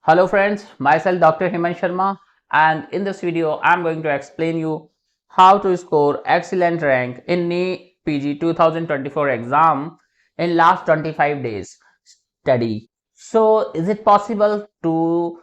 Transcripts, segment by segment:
Hello friends, myself Dr. Hemant Sharma, and in this video I am going to explain you how to score excellent rank in NEET PG 2024 exam in last 25 days study. So is it possible to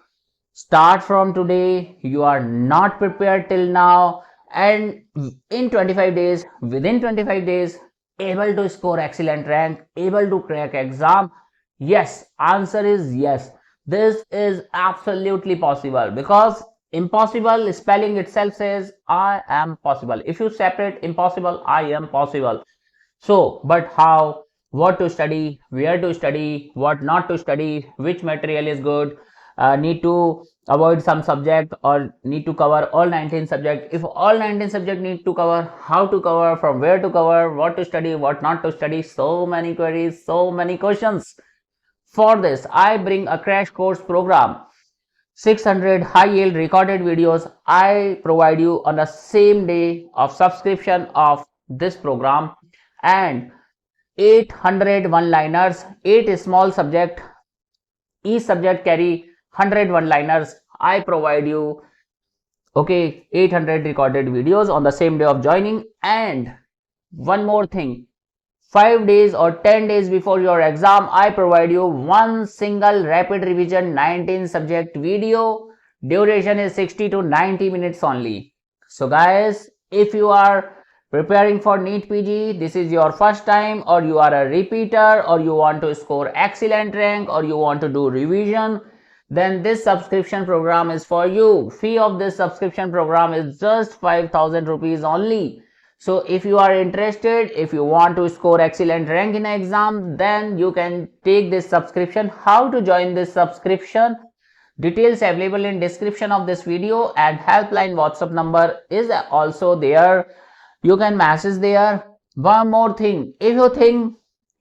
start from today? You are not prepared till now, and in 25 days, within 25 days, able to score excellent rank, able to crack exam? Yes, answer is yes. This is absolutely possible, because impossible spelling itself says I am possible. If you separate impossible, I am possible. So, but how, what to study, where to study, what not to study, which material is good, need to avoid some subject, or need to cover all 19 subject. If all 19 subject need to cover, how to cover, from where to cover, what to study, what not to study, so many queries, so many questions. For this, I bring a crash course program. 600 high yield recorded videos I provide you on the same day of subscription of this program, and 800 one liners, 8 small subject, each subject carry 100 one liners. I provide you, okay, 800 recorded videos on the same day of joining. And one more thing, 5 days or 10 days before your exam, I provide you one single rapid revision 19 subject video. Duration is 60 to 90 minutes only. So guys, if you are preparing for NEET PG, this is your first time, or you are a repeater, or you want to score excellent rank, or you want to do revision, then this subscription program is for you. Fee of this subscription program is just 5,000 rupees only. So if you are interested, if you want to score excellent rank in exam, then you can take this subscription. How to join this subscription? Details available in description of this video, and helpline WhatsApp number is also there. You can message there. One more thing, if you think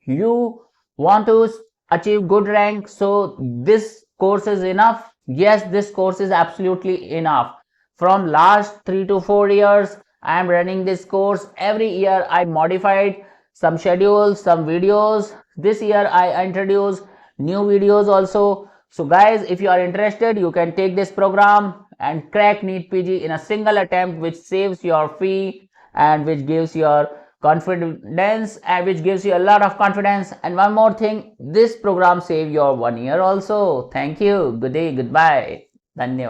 you want to achieve good rank, so this course is enough. Yes, this course is absolutely enough. From last 3 to 4 years, I am running this course. Every year I modified some schedules, some videos. This year I introduced new videos also. So guys, if you are interested, you can take this program and crack NEET PG in a single attempt, which saves your fee and which gives your confidence, and which gives you a lot of confidence. And one more thing, this program save your 1 year also. Thank you. Good day. Goodbye. Dhanyavad.